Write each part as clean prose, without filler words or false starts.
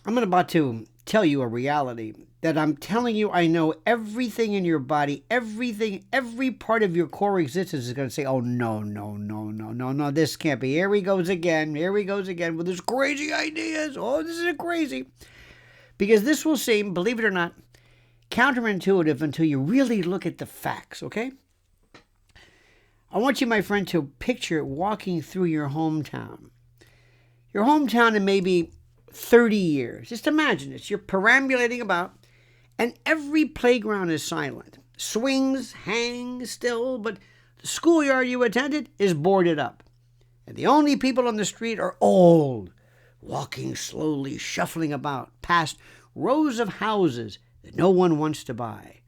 I'm about to tell you a reality that I'm telling you. I know everything in your body, everything, every part of your core existence is going to say, oh, no, no, no, no, no, no, this can't be. Here he goes again. Here he goes again with his crazy ideas. Oh, this is crazy. Because this will seem, believe it or not, counterintuitive until you really look at the facts, okay? I want you, my friend, to picture walking through your hometown. Your hometown in maybe 30 years. Just imagine this. You're perambulating about, and every playground is silent. Swings hang still, but the schoolyard you attended is boarded up. And the only people on the street are old, walking slowly, shuffling about, past rows of houses that no one wants to buy.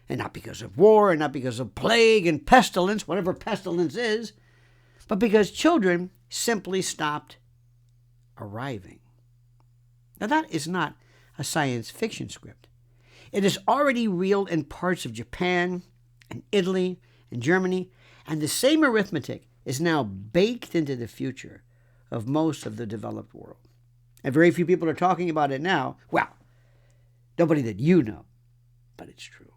And not because of war, and not because of plague and pestilence, whatever pestilence is, but because children simply stopped arriving. Now, that is not a science fiction script. It is already real in parts of Japan and Italy and Germany, and the same arithmetic is now baked into the future of most of the developed world. And very few people are talking about it now. Well, nobody that you know, but it's true.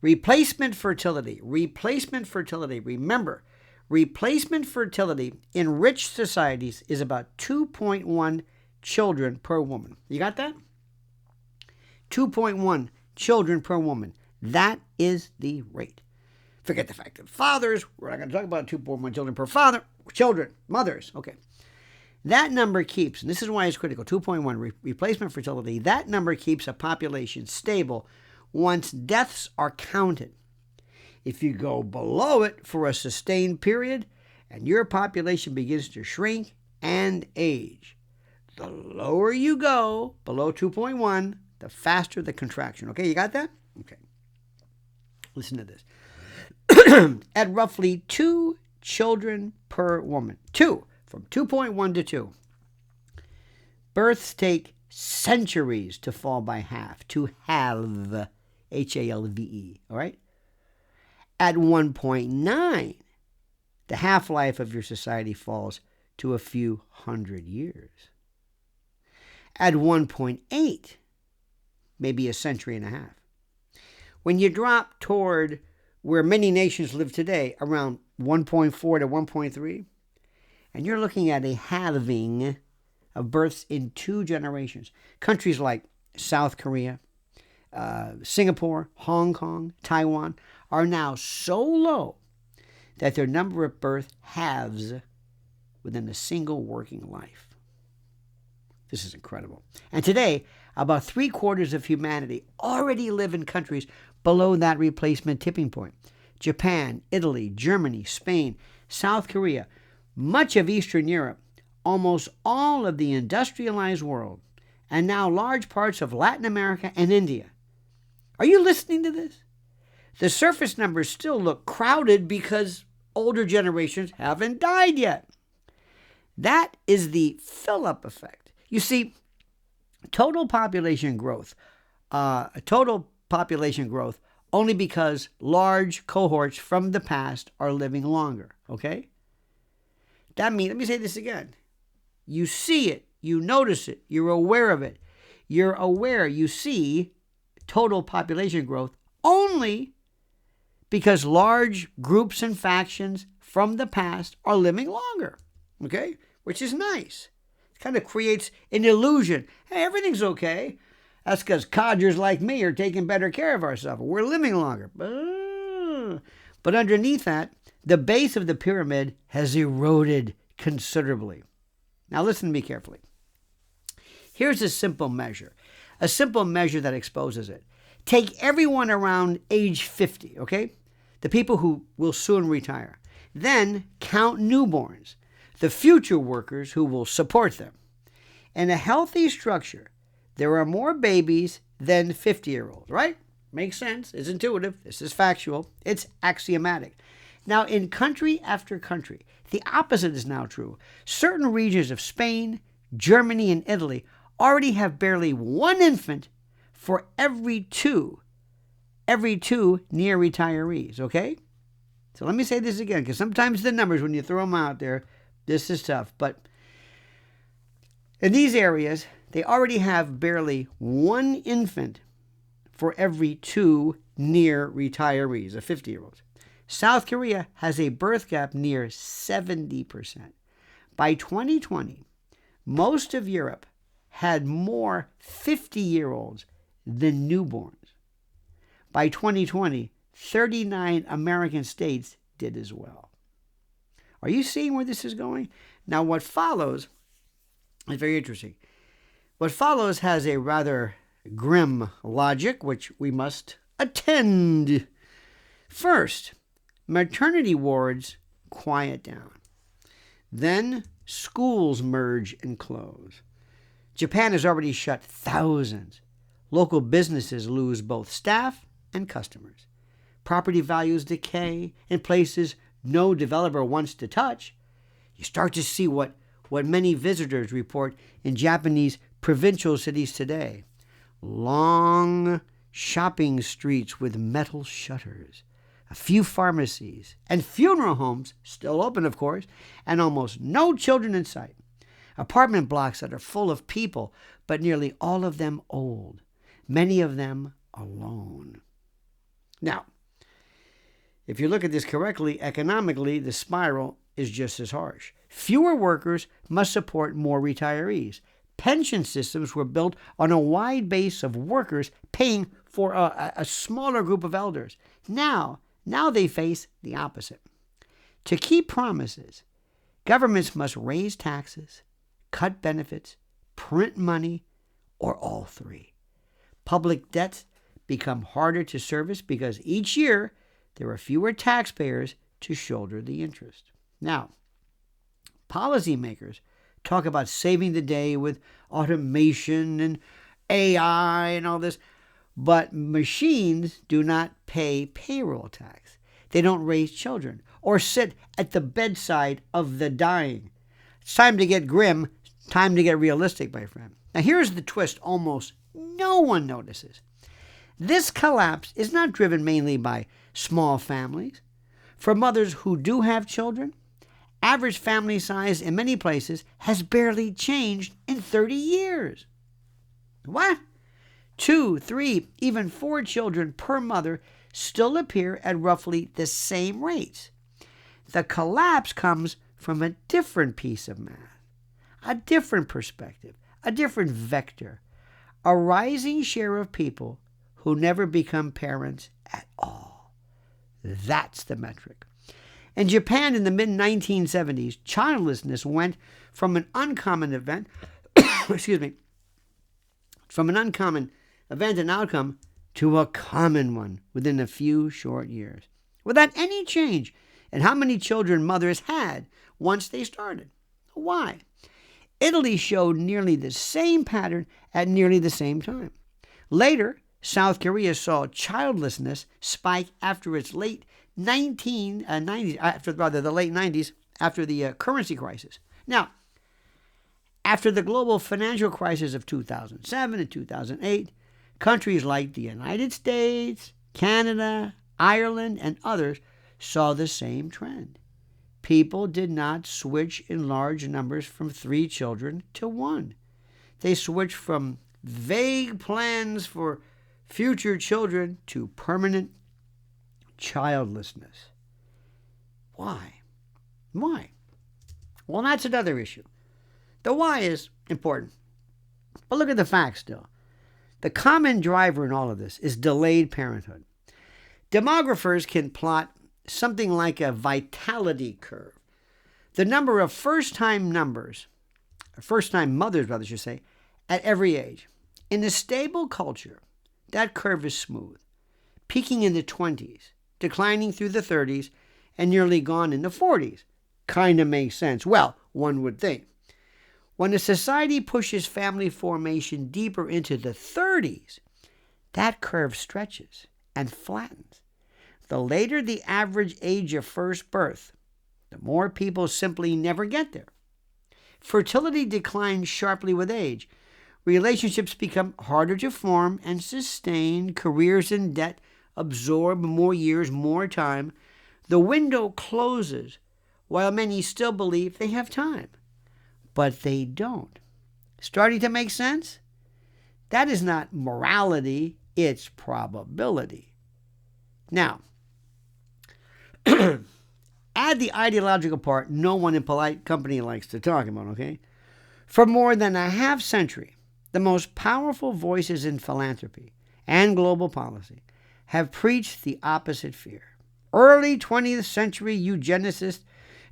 Replacement fertility. Remember, replacement fertility in rich societies is about 2.1 children per woman. You got that? 2.1 children per woman. That is the rate. Forget the fact that fathers, we're not going to talk about 2.1 children per father. Children, mothers, okay. That number keeps, and this is why it's critical, 2.1 replacement fertility, that number keeps a population stable once deaths are counted. If you go below it for a sustained period and your population begins to shrink and age, the lower you go, below 2.1, the faster the contraction. Okay, you got that? Okay. Listen to this. At roughly 2 children per woman, from 2.1 to 2, births take centuries to fall by half, to halve, Halve, all right? At 1.9, the half-life of your society falls to a few hundred years. At 1.8, maybe a century and a half. When you drop toward where many nations live today, around 1.4 to 1.3, and you're looking at a halving of births in 2 generations. Countries like South Korea, Singapore, Hong Kong, Taiwan are now so low that their number of births halves within a single working life. This is incredible. And today, about 3/4 of humanity already live in countries below that replacement tipping point. Japan, Italy, Germany, Spain, South Korea, much of Eastern Europe, almost all of the industrialized world, and now large parts of Latin America and India. Are you listening to this? The surface numbers still look crowded because older generations haven't died yet. That is the fill-up effect. You see, total population growth only because large cohorts from the past are living longer, okay? That means, let me say this again. You see it, you notice it, you're aware of it. You're aware, you see total population growth only because large groups and factions from the past are living longer, okay? Which is nice. It kind of creates an illusion. Hey, everything's okay. That's because codgers like me are taking better care of ourselves. We're living longer. But underneath that, the base of the pyramid has eroded considerably. Now listen to me carefully. Here's a simple measure that exposes it. Take everyone around age 50, okay? The people who will soon retire. Then count newborns, the future workers who will support them. In a healthy structure, there are more babies than 50-year-olds, right? Makes sense. It's intuitive. This is factual. It's axiomatic. Now, in country after country, the opposite is now true. Certain regions of Spain, Germany, and Italy already have barely 1 infant for every two near retirees, okay? So let me say this again, because sometimes the numbers, when you throw them out there, this is tough. But in these areas, They already have barely one infant for every 2 near retirees, the 50-year-olds. South Korea has a birth gap near 70%. By 2020, most of Europe had more 50-year-olds than newborns. By 2020, 39 American states did as well. Are you seeing where this is going? Now, what follows is very interesting. What follows has a rather grim logic, which we must attend. First, maternity wards quiet down. Then schools merge and close. Japan has already shut thousands. Local businesses lose both staff and customers. Property values decay in places no developer wants to touch. You start to see what many visitors report in Japanese provincial cities today. Long shopping streets with metal shutters, a few pharmacies, and funeral homes, still open of course, and almost no children in sight. Apartment blocks that are full of people, but nearly all of them old, many of them alone. Now, if you look at this correctly, economically, the spiral is just as harsh. Fewer workers must support more retirees. Pension systems were built on a wide base of workers paying for a smaller group of elders. Now they face the opposite. To keep promises, governments must raise taxes, cut benefits, print money, or all three. Public debts become harder to service because each year there are fewer taxpayers to shoulder the interest. Now, policymakers talk about saving the day with automation and AI and all this, but machines do not pay payroll tax. They don't raise children or sit at the bedside of the dying. It's time to get grim, time to get realistic, my friend. Now, here's the twist almost no one notices. This collapse is not driven mainly by small families. For mothers who do have children, average family size in many places has barely changed in 30 years. What? 2, 3, even 4 children per mother still appear at roughly the same rates. The collapse comes from a different piece of math, a different perspective, a different vector, a rising share of people who never become parents at all. That's the metric. In Japan in the mid-1970s, childlessness went from an uncommon event, from an uncommon event and outcome to a common one within a few short years, without any change in how many children mothers had once they started. Why? Italy showed nearly the same pattern at nearly the same time. Later, South Korea saw childlessness spike after its late 90s, after the currency crisis. Now, after the global financial crisis of 2007 and 2008, countries like the United States, Canada, Ireland, and others saw the same trend. People did not switch in large numbers from 3 children to 1. They switched from vague plans for future children to permanent childlessness. Why? Well, that's another issue. The why is important. But look at the facts still. The common driver in all of this is delayed parenthood. Demographers can plot something like a vitality curve. The number of first-time mothers, at every age. In a stable culture, that curve is smooth, peaking in the 20s, declining through the 30s, and nearly gone in the 40s. Kind of makes sense. Well, one would think. When a society pushes family formation deeper into the 30s, that curve stretches and flattens. The later the average age of first birth, the more people simply never get there. Fertility declines sharply with age. Relationships become harder to form and sustain. Careers in debt absorb more years, more time. The window closes while many still believe they have time. But they don't. Starting to make sense? That is not morality, it's probability. Now, add the ideological part no one in polite company likes to talk about, okay? For more than a half century, the most powerful voices in philanthropy and global policy have preached the opposite fear. Early 20th century eugenicists,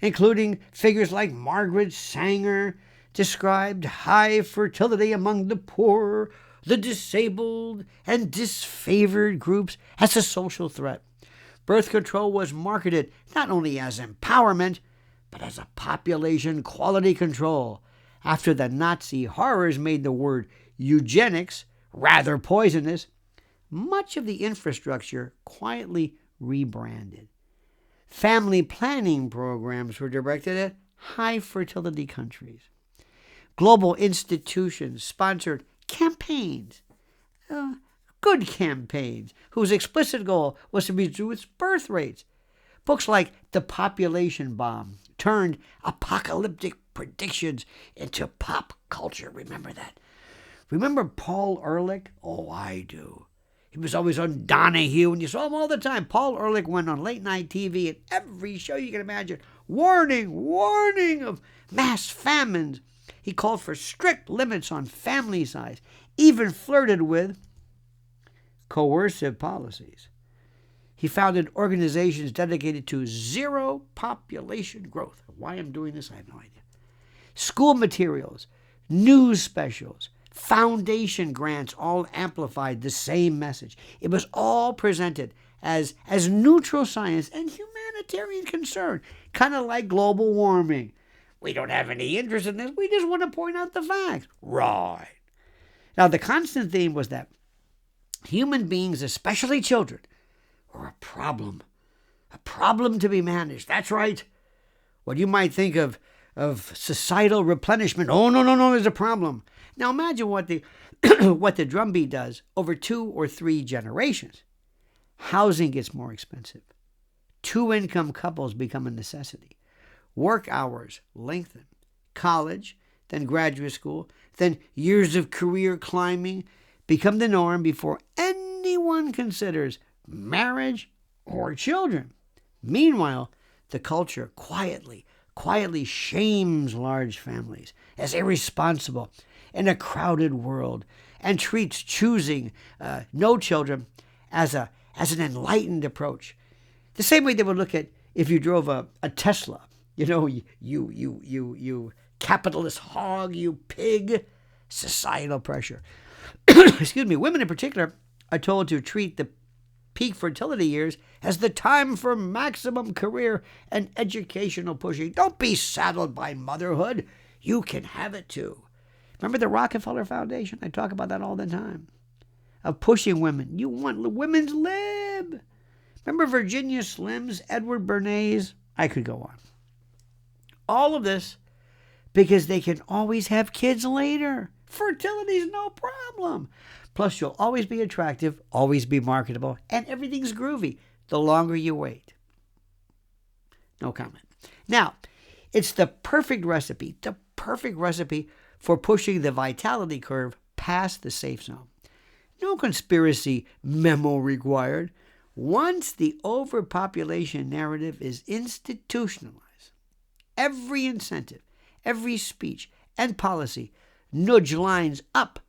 including figures like Margaret Sanger, described high fertility among the poor, the disabled, and disfavored groups as a social threat. Birth control was marketed not only as empowerment, but as a population quality control, after the Nazi horrors made the word eugenics rather poisonous. Much of the infrastructure quietly rebranded. Family planning programs were directed at high fertility countries. Global institutions sponsored campaigns, good campaigns, whose explicit goal was to reduce birth rates. Books like Depopulation Bomb turned apocalyptic predictions into pop culture. Remember that? Remember Paul Ehrlich? Oh, I do. He was always on Donahue, and you saw him all the time. Paul Ehrlich went on late night TV at every show you can imagine. Warning, warning of mass famines. He called for strict limits on family size, even flirted with coercive policies. He founded organizations dedicated to zero population growth. Why I'm doing this, I have no idea. School materials, news specials, foundation grants all amplified the same message. It was all presented as neutral science and humanitarian concern, kind of like global warming. We don't have any interest in this. We just want to point out the facts. Right. Now, the constant theme was that human beings, especially children, were a problem to be managed. That's right. What you might think of societal replenishment. Oh, no, there's a problem. Now imagine what the what the drumbeat does over 2 or 3 generations. Housing gets more expensive. 2-income couples become a necessity. Work hours lengthen. College, then graduate school, then years of career climbing become the norm before anyone considers marriage or children. Meanwhile, the culture quietly shames large families as irresponsible in a crowded world and treats choosing no children as an enlightened approach. The same way they would look at if you drove a Tesla. You know, you capitalist hog, you pig. Societal pressure. Excuse me. Women in particular are told to treat the peak fertility years as the time for maximum career and educational pushing. Don't be saddled by motherhood. You can have it too. Remember the Rockefeller Foundation? I talk about that all the time. Of pushing women. You want women's lib. Remember Virginia Slims, Edward Bernays? I could go on. All of this because they can always have kids later. Fertility's no problem. Plus, you'll always be attractive, always be marketable, and everything's groovy the longer you wait. No comment. Now, it's the perfect recipe for pushing the vitality curve past the safe zone. No conspiracy memo required. Once the overpopulation narrative is institutionalized, every incentive, every speech and policy nudge lines up.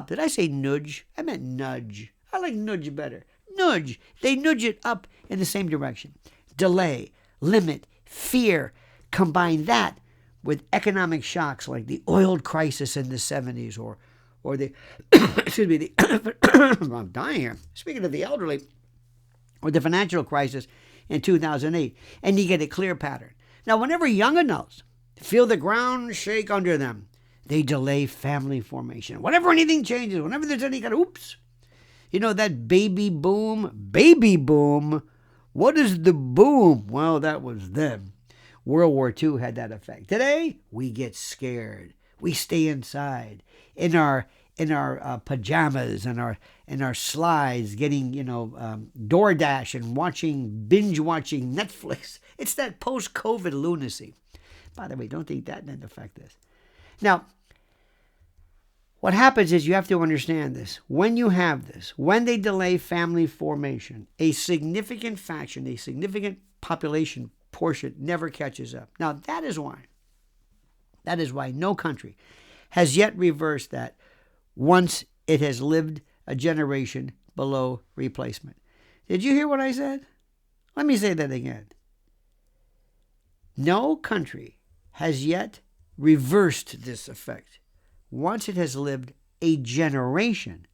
Did I say nudge? I meant nudge. I like nudge better. Nudge. They nudge it up in the same direction. Delay, limit, fear. Combine that with economic shocks like the oil crisis in the 70s or the, excuse me, I'm dying here. Speaking of the elderly, or the financial crisis in 2008, and you get a clear pattern. Now, whenever young adults feel the ground shake under them, they delay family formation. Whenever anything changes, whenever there's any kind of oops, you know that baby boom. What is the boom? Well, that was them. World War II had that effect. Today, we get scared. We stay inside in our pajamas and our slides, getting DoorDash and binge watching Netflix. It's that post-COVID lunacy. By the way, don't think that didn't affect this. Now, What happens is you have to understand this. When you have this, when they delay family formation, a significant faction, a significant population portion never catches up. Now, that is why no country has yet reversed that once it has lived a generation below replacement. Did you hear what I said? Let me say that again. No country has yet reversed this effect once it has lived a generation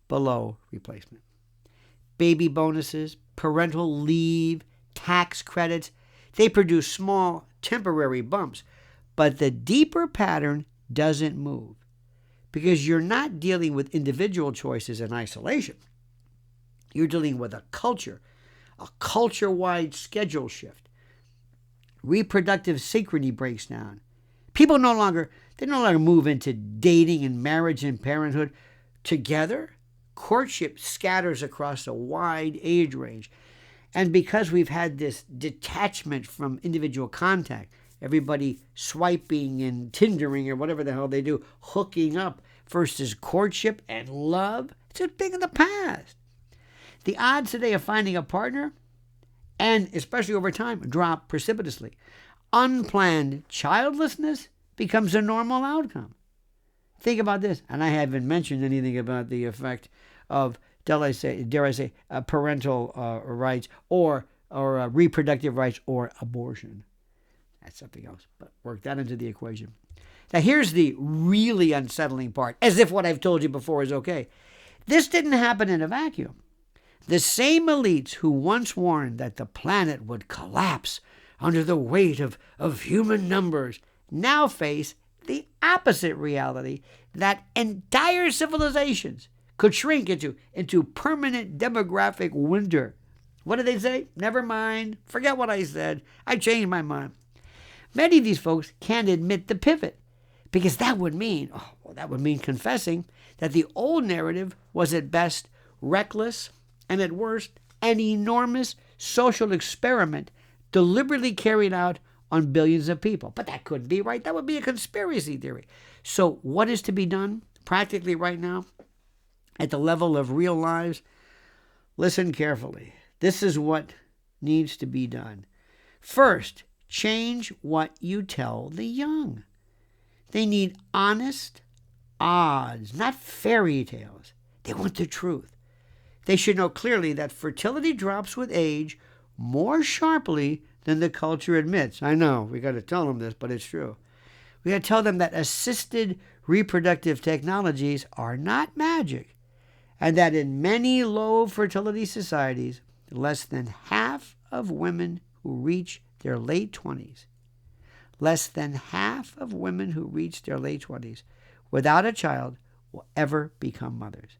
below replacement. Baby bonuses, parental leave, tax credits, they produce small temporary bumps, but the deeper pattern doesn't move because you're not dealing with individual choices in isolation. You're dealing with a culture-wide schedule shift. Reproductive synchrony breaks down. People no longer move into dating and marriage and parenthood together. Courtship scatters across a wide age range. And because we've had this detachment from individual contact, everybody swiping and Tindering or whatever the hell they do, hooking up versus courtship and love, it's a thing of the past. The odds today of finding a partner, and especially over time, drop precipitously. Unplanned childlessness becomes a normal outcome. Think about this, and I haven't mentioned anything about the effect of, dare I say, parental rights or reproductive rights or abortion. That's something else, but work that into the equation. Now, here's the really unsettling part, as if what I've told you before is okay. This didn't happen in a vacuum. The same elites who once warned that the planet would collapse under the weight of human numbers now face the opposite reality that entire civilizations could shrink into permanent demographic winter. What did they say? Never mind. Forget what I said. I changed my mind. Many of these folks can't admit the pivot because that would mean confessing that the old narrative was at best reckless and at worst an enormous social experiment deliberately carried out on billions of people. But that couldn't be right. That would be a conspiracy theory. So what is to be done practically right now at the level of real lives? Listen carefully. This is what needs to be done. First, change what you tell the young. They need honest odds, not fairy tales. They want the truth. They should know clearly that fertility drops with age more sharply than the culture admits. I know, we got to tell them this, but it's true. We got to tell them that assisted reproductive technologies are not magic, and that in many low fertility societies, less than half of women who reach their late 20s, without a child will ever become mothers.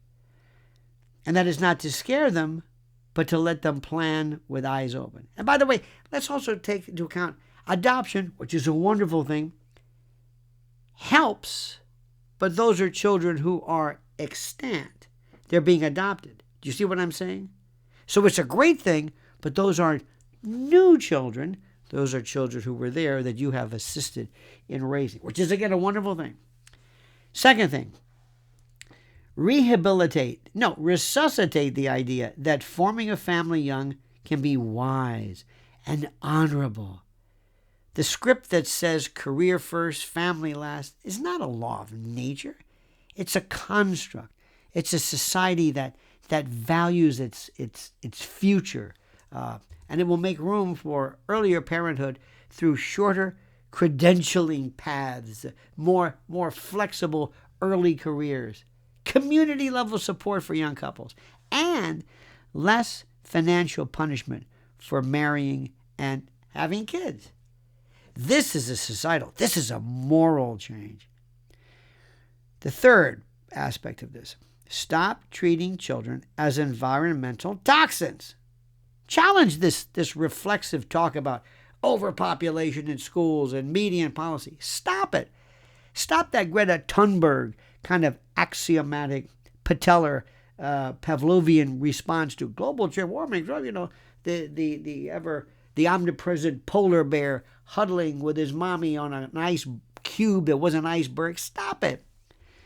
And that is not to scare them, but to let them plan with eyes open. And by the way, let's also take into account adoption, which is a wonderful thing, helps, but those are children who are extant. They're being adopted. Do you see what I'm saying? So it's a great thing, but those aren't new children. Those are children who were there that you have assisted in raising, which is, again, a wonderful thing. Second thing, resuscitate the idea that forming a family young can be wise and honorable. The script that says career first, family last is not a law of nature. It's a construct. It's a society that values its future, and it will make room for earlier parenthood through shorter credentialing paths, more flexible early careers, community level support for young couples, and less financial punishment for marrying and having kids. This is this is a moral change. The third aspect of this, stop treating children as environmental toxins. Challenge this reflexive talk about overpopulation in schools and media and policy. Stop it. Stop that Greta Thunberg kind of axiomatic patellar Pavlovian response to global warming. The omnipresent polar bear huddling with his mommy on an ice cube that was an iceberg. Stop it.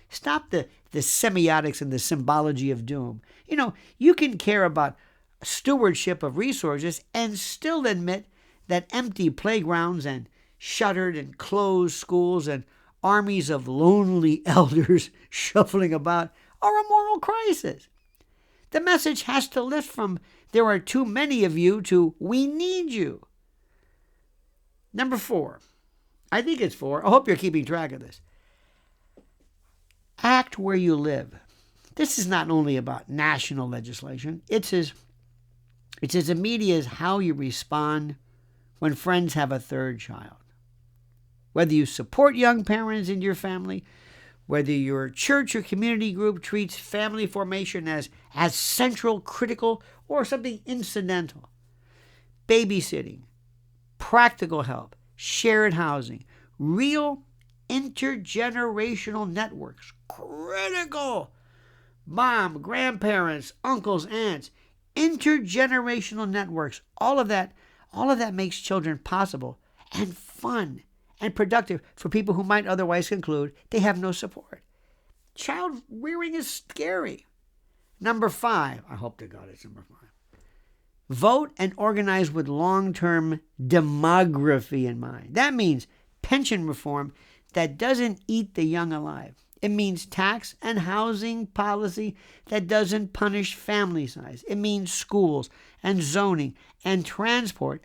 Stop the semiotics and the symbology of doom. You can care about stewardship of resources and still admit that empty playgrounds and shuttered and closed schools and armies of lonely elders shuffling about are a moral crisis. The message has to lift from "there are too many of you" to "we need you." Number 4. I think it's 4. I hope you're keeping track of this. Act where you live. This is not only about national legislation. It's as immediate as how you respond when friends have a third child. Whether you support young parents in your family, whether your church or community group treats family formation as central, critical, or something incidental. Babysitting, practical help, shared housing, real intergenerational networks, critical. Mom, grandparents, uncles, aunts, intergenerational networks, all of that makes children possible and fun and productive for people who might otherwise conclude they have no support. Child rearing is scary. Number 5, I hope to God it's number 5. Vote and organize with long-term demography in mind. That means pension reform that doesn't eat the young alive. It means tax and housing policy that doesn't punish family size. It means schools and zoning and transport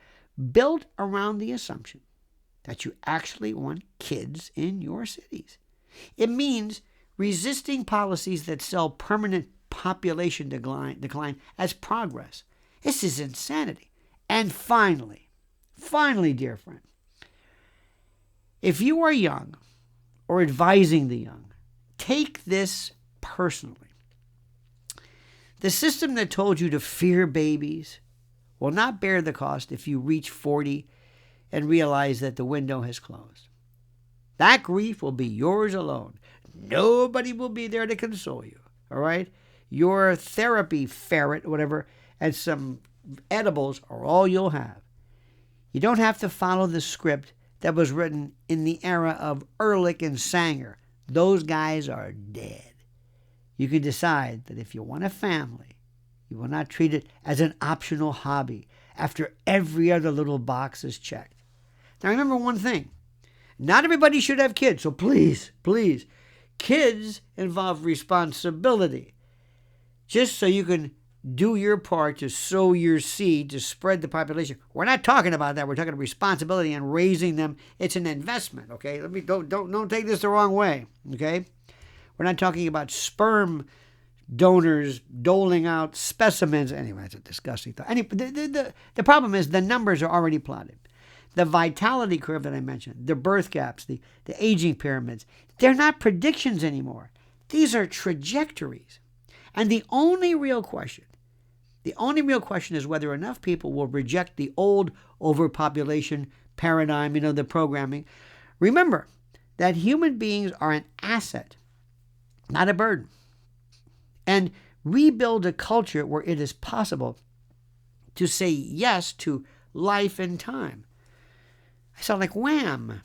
built around the assumption that you actually want kids in your cities. It means resisting policies that sell permanent population decline as progress. This is insanity. And finally, dear friend, if you are young or advising the young, take this personally. The system that told you to fear babies will not bear the cost if you reach 40 and realize that the window has closed. That grief will be yours alone. Nobody will be there to console you, all right? Your therapy ferret, whatever, and some edibles are all you'll have. You don't have to follow the script that was written in the era of Ehrlich and Sanger. Those guys are dead. You can decide that if you want a family, you will not treat it as an optional hobby after every other little box is checked. Now remember one thing. Not everybody should have kids, so please, kids involve responsibility. Just so you can do your part to sow your seed to spread the population. We're not talking about that. We're talking about responsibility and raising them. It's an investment, okay? Don't take this the wrong way, okay? We're not talking about sperm donors doling out specimens. Anyway, that's a disgusting thought. Anyway, the problem is the numbers are already plotted. The vitality curve that I mentioned, the birth gaps, the aging pyramids, they're not predictions anymore. These are trajectories. And the only real question is whether enough people will reject the old overpopulation paradigm, the programming. Remember that human beings are an asset, not a burden. And rebuild a culture where it is possible to say yes to life and time. I sound like Wham!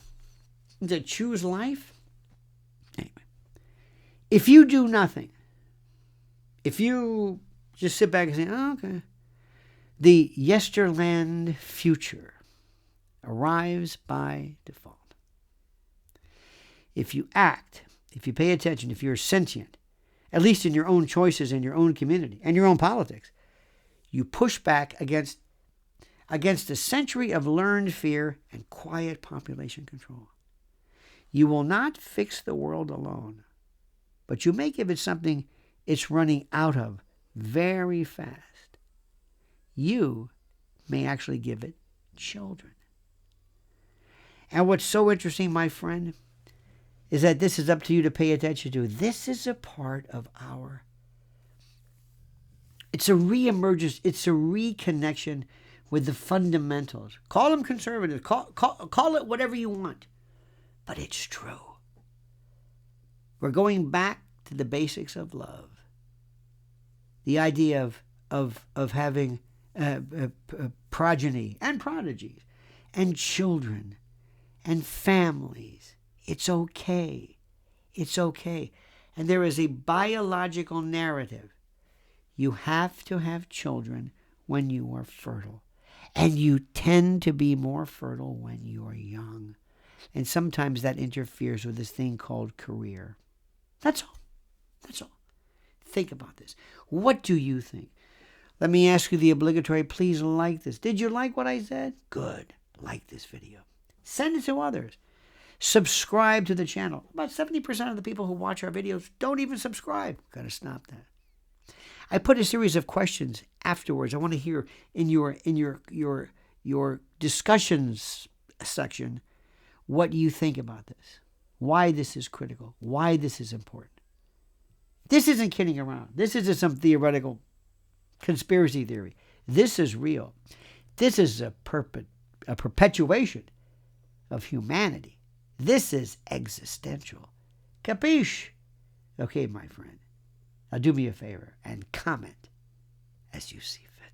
To choose life? Anyway, if you do nothing, if you just sit back and say, oh, okay, the yesterland future arrives by default. If you act, if you pay attention, if you're sentient, at least in your own choices and your own community and your own politics, you push back against a century of learned fear and quiet population control. You will not fix the world alone, but you may give it something it's running out of very fast. You may actually give it children. And what's so interesting, my friend, is that this is up to you to pay attention to. This is a part of it's a reemergence, it's a reconnection with the fundamentals. Call them conservative, call it whatever you want, but it's true. We're going back to the basics of love. The idea of having progeny and prodigies and children and families. It's okay. It's okay. And there is a biological narrative. You have to have children when you are fertile. And you tend to be more fertile when you are young. And sometimes that interferes with this thing called career. That's all. That's all. Think about this. What do you think? Let me ask you the obligatory, please like this. Did you like what I said? Good. Like this video. Send it to others. Subscribe to the channel. About 70% of the people who watch our videos don't even subscribe. Got to stop that. I put a series of questions afterwards. I want to hear in your discussions section what you think about this. Why this is critical. Why this is important. This isn't kidding around. This isn't some theoretical conspiracy theory. This is real. This is a perpetuation of humanity. This is existential. Capiche? Okay, my friend. Now do me a favor and comment as you see fit.